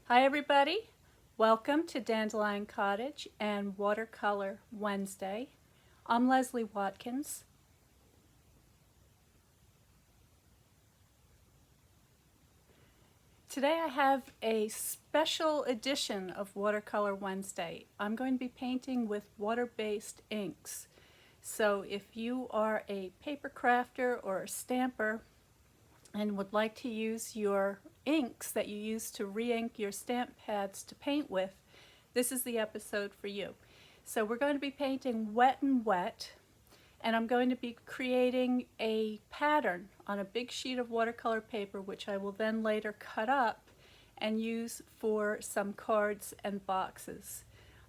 Hi everybody, welcome to Dandelion Cottage and Watercolor Wednesday. I'm Leslie Watkins. Today I have a special edition of Watercolor Wednesday. I'm going to be painting with water-based inks. So if you are a paper crafter or a stamper and would like to use your inks that you use to re-ink your stamp pads to paint with, this is the episode for you. So we're going to be painting wet and wet, and I'm going to be creating a pattern on a big sheet of watercolor paper, which I will then later cut up and use for some cards and boxes.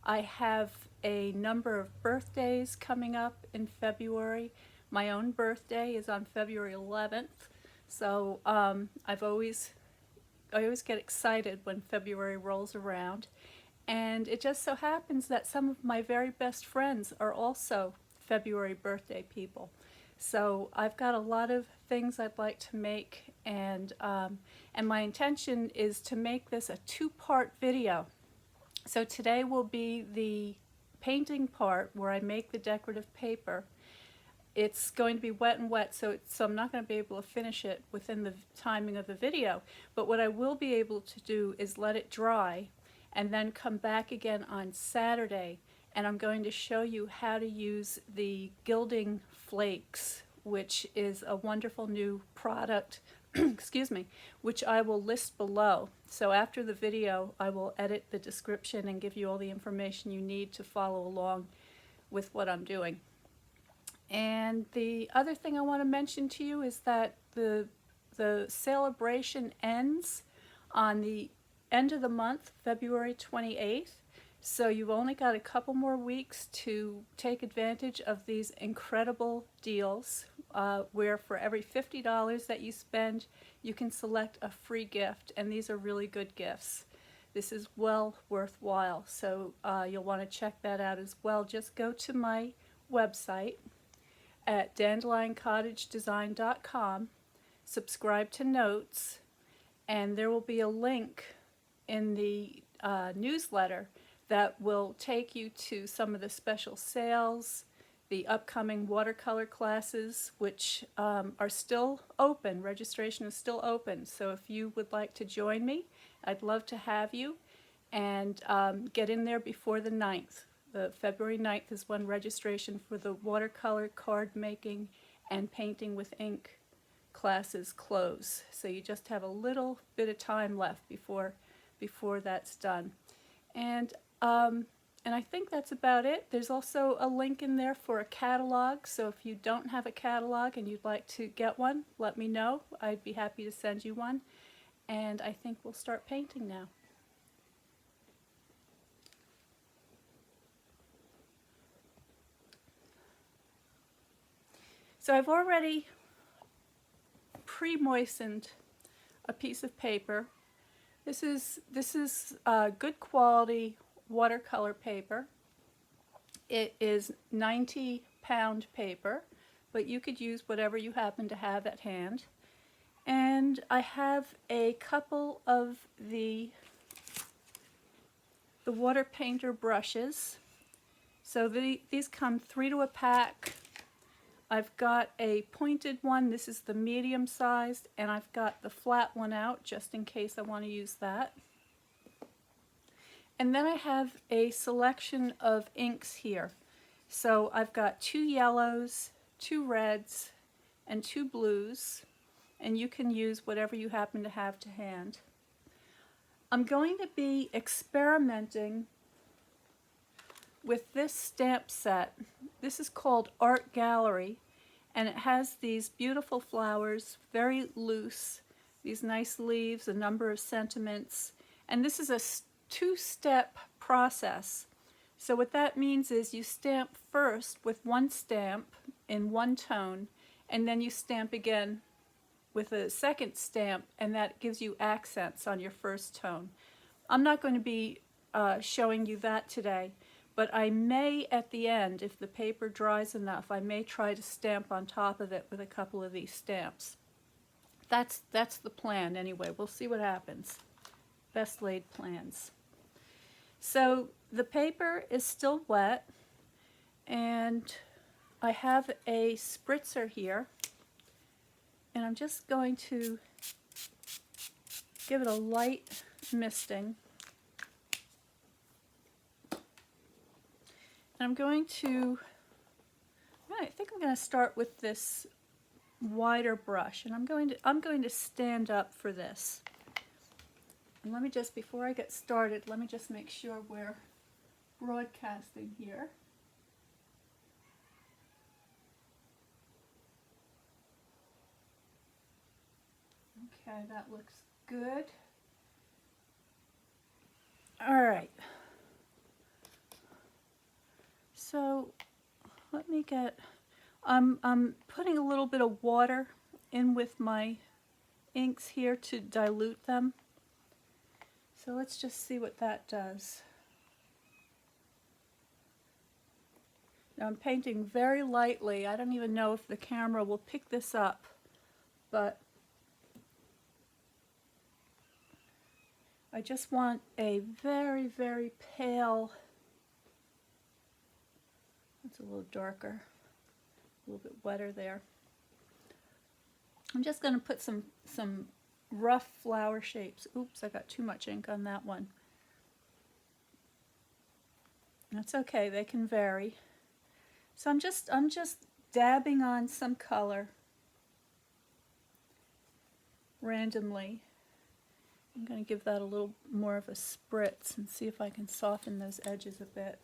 I have a number of birthdays coming up in February. My own birthday is on February 11th, so I always get excited when February rolls around. And it just so happens that some of my very best friends are also February birthday people. So I've got a lot of things I'd like to make, and my intention is to make this a two-part video. So today will be the painting part where I make the decorative paper. It's going to be wet and wet, so I'm not going to be able to finish it within the timing of the video. But what I will be able to do is let it dry and then come back again on Saturday, and I'm going to show you how to use the gilding flakes, which is a wonderful new product, excuse me, which I will list below. So after the video, I will edit the description and give you all the information you need to follow along with what I'm doing. And the other thing I want to mention to you is that the Sale-A-Bration ends on the end of the month, February 28th. So you've only got a couple more weeks to take advantage of these incredible deals, where for every $50 that you spend, you can select a free gift, and these are really good gifts. This is well worthwhile, so you'll want to check that out as well. Just go to my website at dandelioncottagedesign.com, subscribe to Notes, and there will be a link in the newsletter that will take you to some of the special sales, the upcoming watercolor classes, which are still open. Registration is still open, so if you would like to join me, I'd love to have you, and get in there before the 9th. The February 9th is when registration for the watercolor card making and painting with ink classes close. So you just have a little bit of time left before that's done. And I think that's about it. There's also a link in there for a catalog, so if you don't have a catalog and you'd like to get one, let me know. I'd be happy to send you one. And I think we'll start painting now. So I've already pre-moistened a piece of paper. This is good quality watercolor paper. It is 90-pound paper, but you could use whatever you happen to have at hand. And I have a couple of the water painter brushes. So these come 3 to a pack. I've got a pointed one, this is the medium sized, and I've got the flat one out just in case I want to use that. And then I have a selection of inks here. So I've got 2 yellows, 2 reds, and 2 blues, and you can use whatever you happen to have to hand. I'm going to be experimenting with this stamp set. This is called Art Gallery, and it has these beautiful flowers, very loose, these nice leaves, a number of sentiments, and this is a 2-step process. So what that means is you stamp first with one stamp in one tone, and then you stamp again with a second stamp, and that gives you accents on your first tone. I'm not going to be showing you that today, but I may at the end, if the paper dries enough, I may try to stamp on top of it with a couple of these stamps. That's the plan anyway. We'll see what happens. best laid plans. So the paper is still wet, and I have a spritzer here, and I'm just going to give it a light misting. And I'm going to, I think I'm going to start with this wider brush, and I'm going to stand up for this. And let me just, before I get started, let me just make sure we're broadcasting here. Okay, that looks good. All right. So let me get, I'm putting a little bit of water in with my inks here to dilute them. So let's just see what that does. Now I'm painting very lightly. I don't even know if the camera will pick this up, but I just want a very, very pale, it's a little darker, a little bit wetter there. I'm just going to put some rough flower shapes. Oops, I got too much ink on that one. That's okay, they can vary. So I'm just dabbing on some color randomly. I'm going to give that a little more of a spritz and see if I can soften those edges a bit.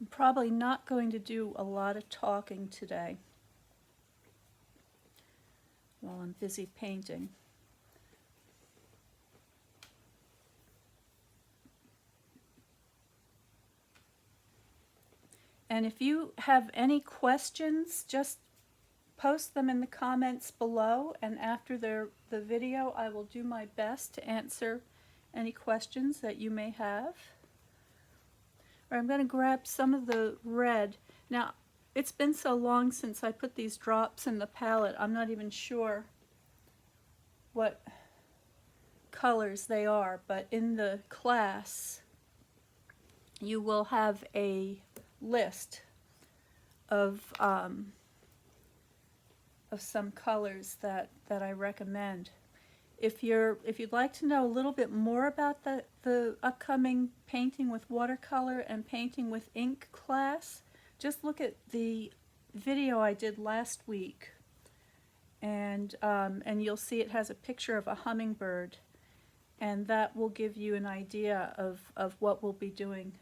I'm probably not going to do a lot of talking today while I'm busy painting. And if you have any questions, just post them in the comments below, and after the video I will do my best to answer any questions that you may have. Or I'm going to grab some of the red. Now, it's been so long since I put these drops in the palette, I'm not even sure what colors they are, but in the class you will have a list of some colors that I recommend. If you'd like to know a little bit more about the upcoming painting with watercolor and painting with ink class, just look at the video I did last week, and you'll see it has a picture of a hummingbird, and that will give you an idea of what we'll be doing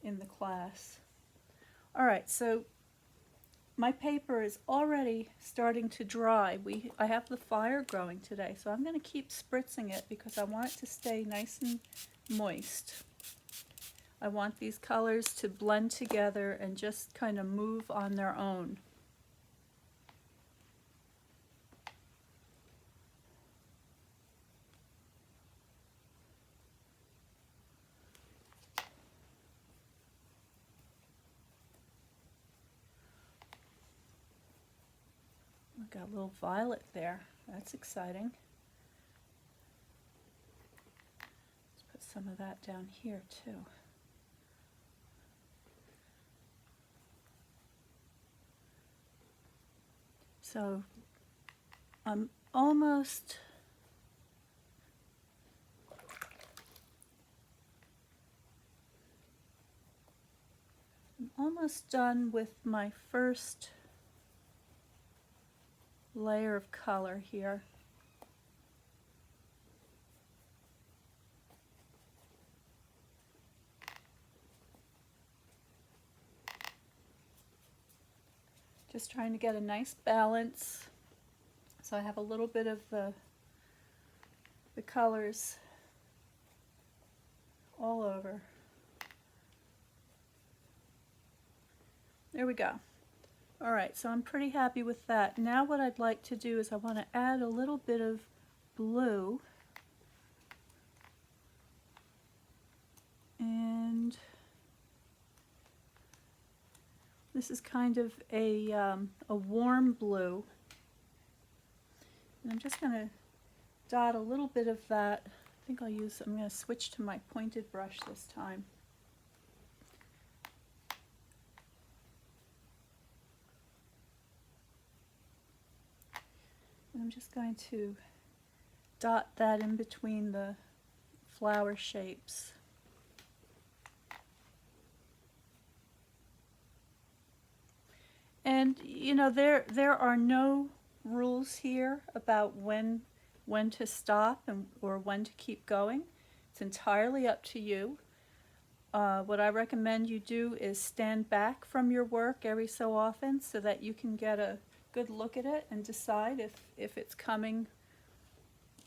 in the class. All right, so my paper is already starting to dry. I have the fire growing today, so I'm going to keep spritzing it because I want it to stay nice and moist. I want these colors to blend together and just kind of move on their own. Got a little violet there. That's exciting. Let's put some of that down here too. So I'm almost done with my first layer of color here. Just trying to get a nice balance, so I have a little bit of the colors all over. There we go. Alright, so I'm pretty happy with that. Now what I'd like to do is I want to add a little bit of blue. And this is kind of a warm blue. And I'm just going to dot a little bit of that. I think I'm going to switch to my pointed brush this time. And I'm just going to dot that in between the flower shapes. And you know, there are no rules here about when to stop or when to keep going. It's entirely up to you. What I recommend you do is stand back from your work every so often so that you can get a good look at it and decide if it's coming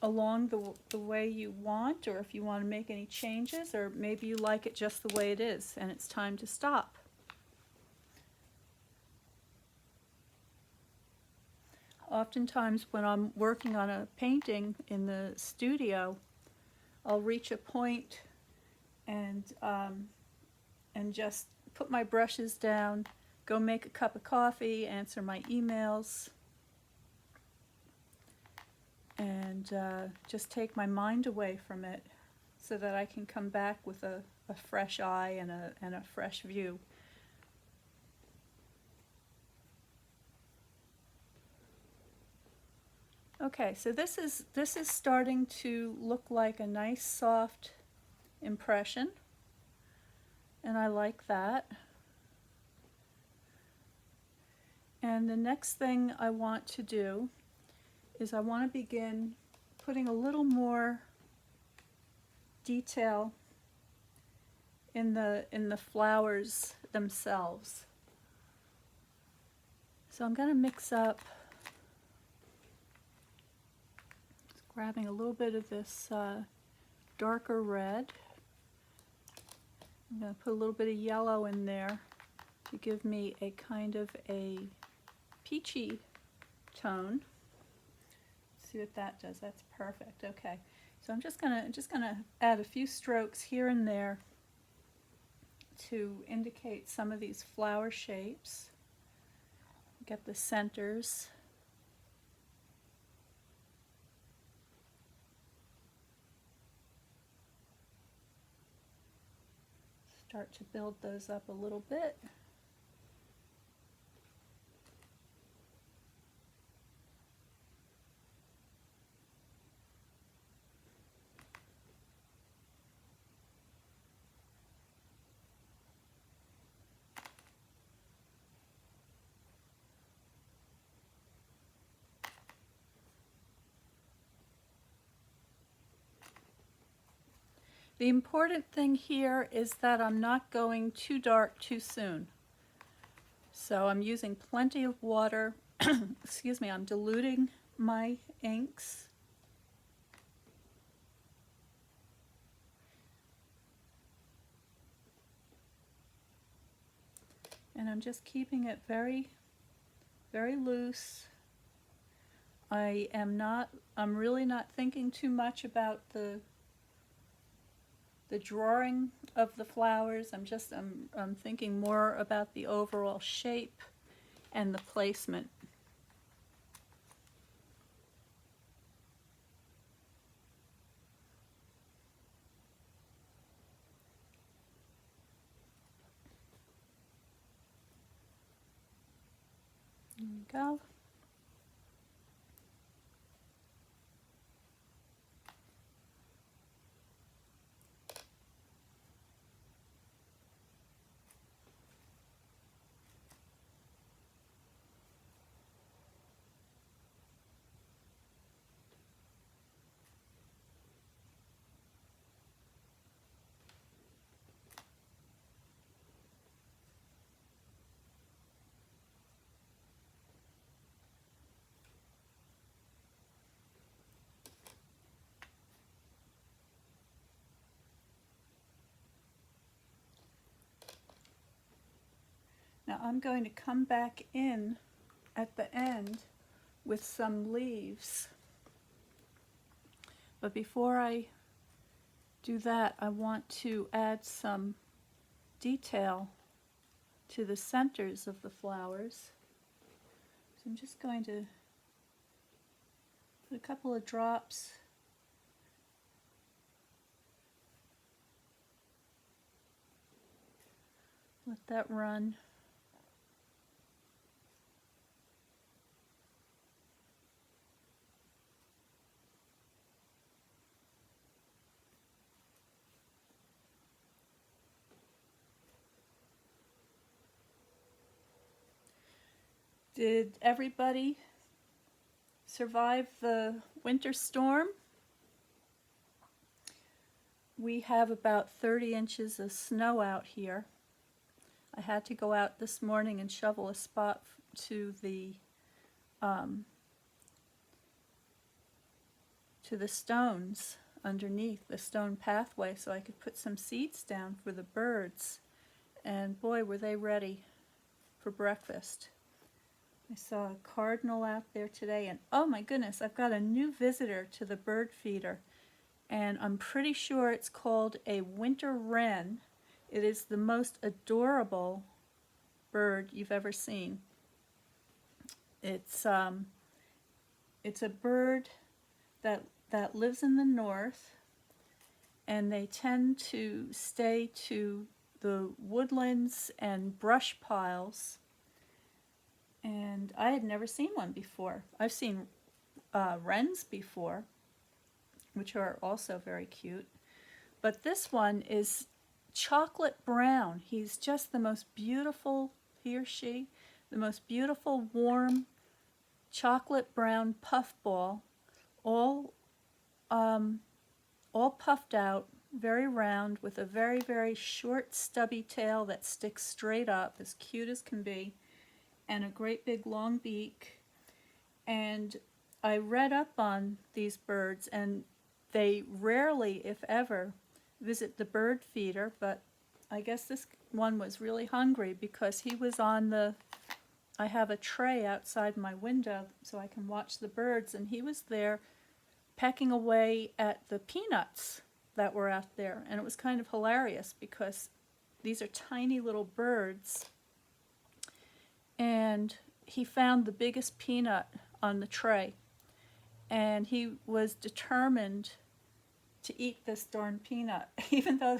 along the way you want, or if you want to make any changes, or maybe you like it just the way it is and it's time to stop. Oftentimes when I'm working on a painting in the studio, I'll reach a point and just put my brushes down, go make a cup of coffee, answer my emails, and just take my mind away from it so that I can come back with a fresh eye and a fresh view. Okay, so this is starting to look like a nice soft impression, and I like that. And the next thing I want to do is I want to begin putting a little more detail in the flowers themselves. So I'm going to mix up, just grabbing a little bit of this darker red. I'm going to put a little bit of yellow in there to give me a kind of a peachy tone. See what that does. That's perfect. Okay, so I'm just gonna add a few strokes here and there to indicate some of these flower shapes. Get the centers. Start to build those up a little bit. The important thing here is that I'm not going too dark too soon. So I'm using plenty of water. Excuse me, I'm diluting my inks. And I'm just keeping it very, very loose. I'm really not thinking too much about the drawing of the flowers. I'm thinking more about the overall shape and the placement. There we go. Now I'm going to come back in at the end with some leaves. But before I do that, I want to add some detail to the centers of the flowers. So I'm just going to put a couple of drops let that run. Did everybody survive the winter storm? We have about 30 inches of snow out here. I had to go out this morning and shovel a spot to the stones underneath the stone pathway so I could put some seeds down for the birds. And boy, were they ready for breakfast. I saw a cardinal out there today, and oh my goodness, I've got a new visitor to the bird feeder, and I'm pretty sure it's called a winter wren. It is the most adorable bird you've ever seen. It's a bird that lives in the north, and they tend to stay to the woodlands and brush piles. And I had never seen one before. I've seen wrens before, which are also very cute. But this one is chocolate brown. He's just the most beautiful, he or she, the most beautiful warm chocolate brown puffball, all puffed out, very round, with a very, very short stubby tail that sticks straight up, as cute as can be, and a great big long beak. And I read up on these birds, and they rarely, if ever, visit the bird feeder, but I guess this one was really hungry because he was on I have a tray outside my window so I can watch the birds, and he was there pecking away at the peanuts that were out there. And it was kind of hilarious because these are tiny little birds, and he found the biggest peanut on the tray, and he was determined to eat this darn peanut, even though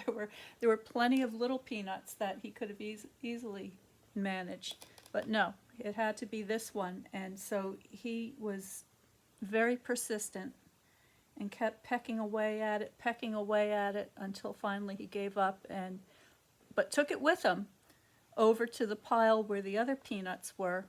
there were plenty of little peanuts that he could have easily managed. But no, it had to be this one, and so he was very persistent and kept pecking away at it until finally he gave up, but took it with him over to the pile where the other peanuts were,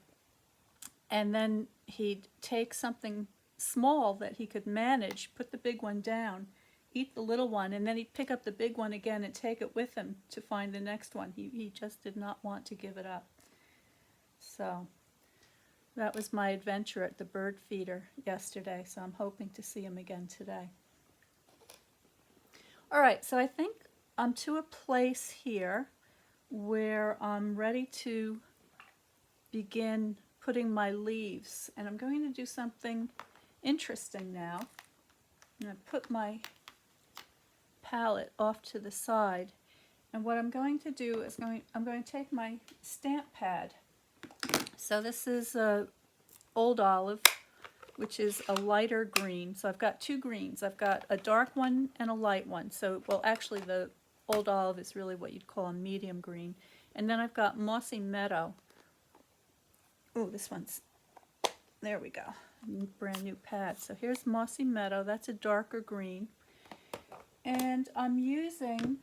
and then he'd take something small that he could manage, put the big one down, eat the little one, and then he'd pick up the big one again and take it with him to find the next one. He just did not want to give it up. So that was my adventure at the bird feeder yesterday, so I'm hoping to see him again today. All right, so I think I'm to a place here where I'm ready to begin putting my leaves, and I'm going to do something interesting now. I'm going to put my palette off to the side, and what I'm going to do is I'm going to take my stamp pad. So this is Old Olive, which is a lighter green. So I've got two greens. I've got a dark one and a light one. So, well, actually the Old Olive is really what you'd call a medium green. And then I've got Mossy Meadow. Oh, this one's, there we go, brand new pad. So here's Mossy Meadow, that's a darker green. And I'm using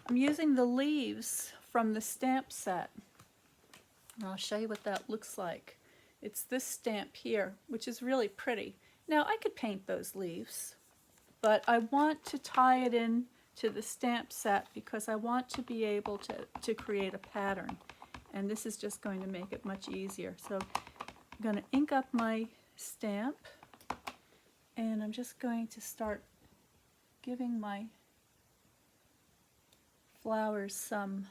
the leaves from the stamp set. And I'll show you what that looks like. It's this stamp here, which is really pretty. Now I could paint those leaves, but I want to tie it in to the stamp set because I want to be able to create a pattern. And this is just going to make it much easier. So I'm going to ink up my stamp, and I'm just going to start giving my flowers some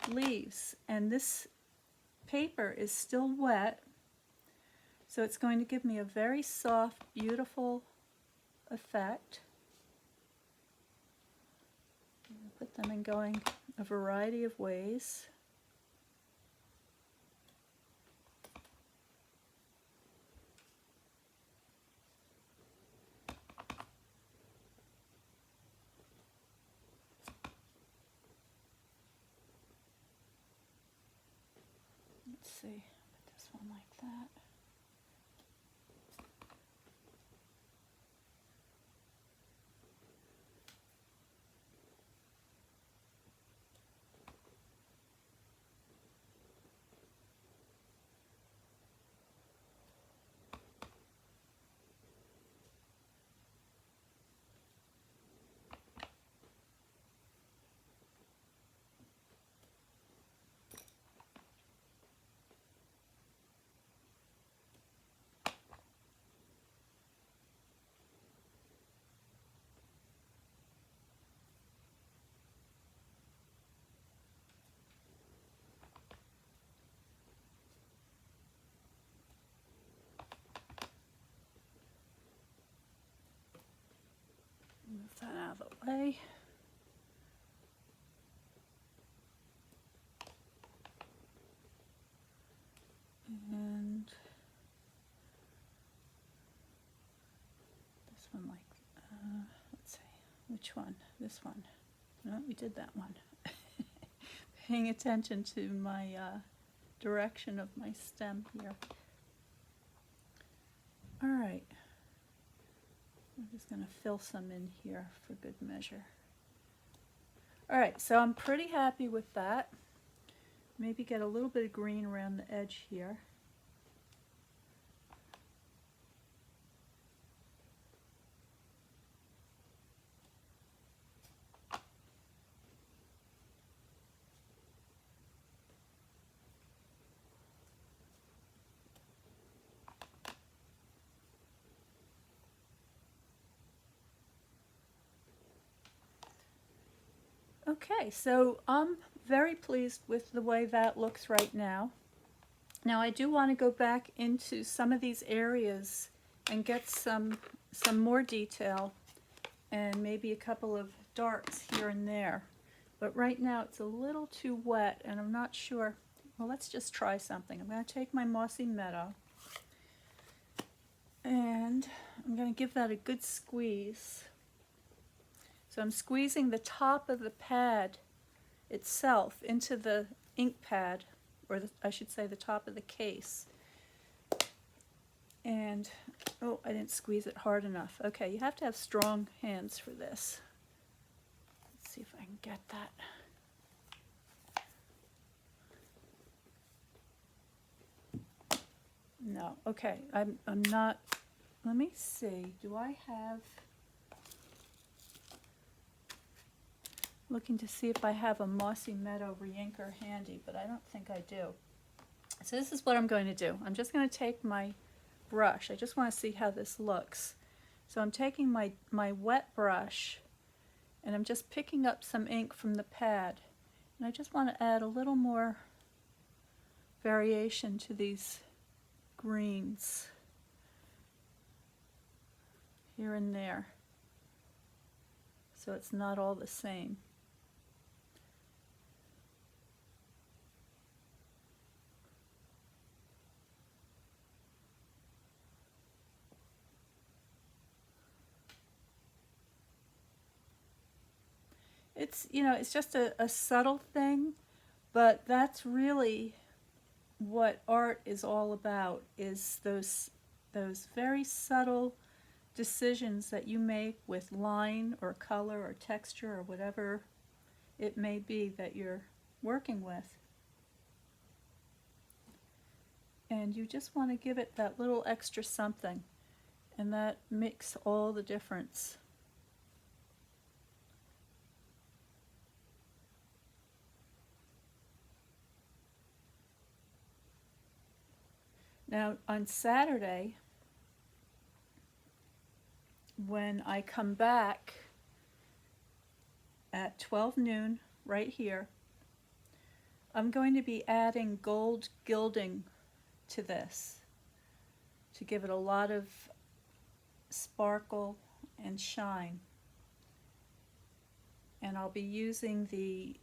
leaves, and this paper is still wet, so it's going to give me a very soft, beautiful effect. Put them in going a variety of ways. Let's see, put this one like that. Move that out of the way. And this one, like, let's see, which one? This one. No, we did that one. Paying attention to my direction of my stem here. All right. I'm just going to fill some in here for good measure. All right, so I'm pretty happy with that. Maybe get a little bit of green around the edge here. Okay, so I'm very pleased with the way that looks right now. Now I do want to go back into some of these areas and get some more detail and maybe a couple of darks here and there. But right now it's a little too wet and I'm not sure. Well, let's just try something. I'm going to take my Mossy Meadow and I'm going to give that a good squeeze. So I'm squeezing the top of the pad itself into the ink pad, or I should say the top of the case. And, oh, I didn't squeeze it hard enough. Okay, you have to have strong hands for this. Let's see if I can get that. No, okay, I'm not, let me see, do I have, looking to see if I have a Mossy Meadow reinker handy, but I don't think I do. So this is what I'm going to do. I'm just going to take my brush. I just want to see how this looks. So I'm taking my wet brush and I'm just picking up some ink from the pad. And I just want to add a little more variation to these greens here and there, so it's not all the same. It's, you know, it's just a subtle thing, but that's really what art is all about, is those very subtle decisions that you make with line or color or texture or whatever it may be that you're working with. And you just want to give it that little extra something, and that makes all the difference. Now on Saturday, when I come back at 12 noon right here, I'm going to be adding gold gilding to this to give it a lot of sparkle and shine. And I'll be using the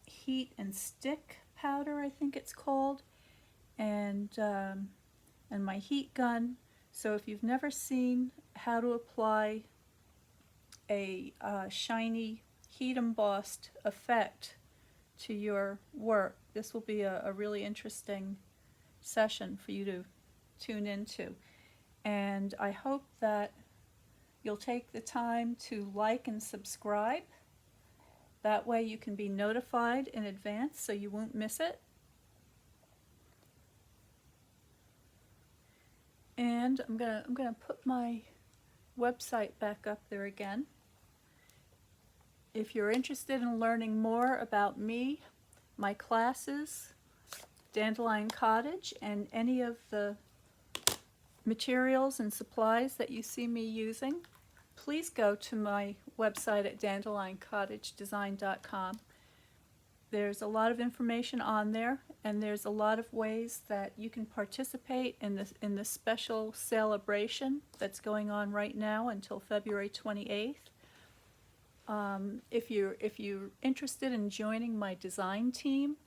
heat and stick powder, I think it's called, and my heat gun. So if you've never seen how to apply a shiny heat embossed effect to your work, this will be a really interesting session for you to tune into. And I hope that you'll take the time to like and subscribe. That way you can be notified in advance so you won't miss it. And I'm gonna put my website back up there again. If you're interested in learning more about me, my classes, Dandelion Cottage, and any of the materials and supplies that you see me using, please go to my website at dandelioncottagedesign.com. There's a lot of information on there, and there's a lot of ways that you can participate in this special Sale-A-Bration that's going on right now until February 28th. If you're interested in joining my design team,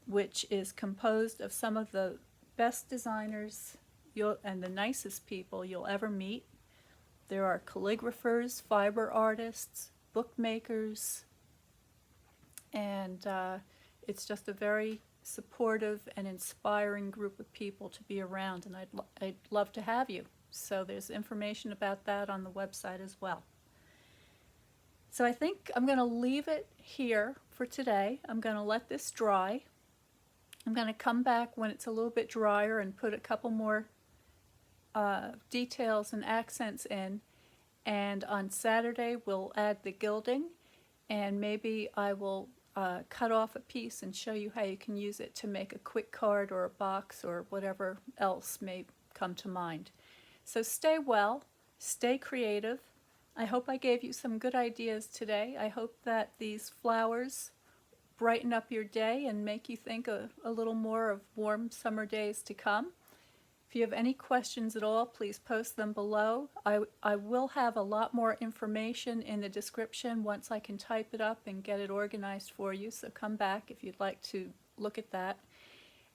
which is composed of some of the best designers and the nicest people you'll ever meet. There are calligraphers, fiber artists, bookmakers, and it's just a very supportive and inspiring group of people to be around, and I'd love to have you. So there's information about that on the website as well. So I think I'm going to leave it here for today. I'm going to let this dry. I'm going to come back when it's a little bit drier and put a couple more details and accents in, and on Saturday we'll add the gilding, and maybe I will cut off a piece and show you how you can use it to make a quick card or a box or whatever else may come to mind. So stay well, stay creative. I hope I gave you some good ideas today. I hope that these flowers brighten up your day and make you think a little more of warm summer days to come. If you have any questions at all, please post them below. I will have a lot more information in the description once I can type it up and get it organized for you, so come back if you'd like to look at that.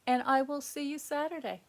And I will see you Saturday.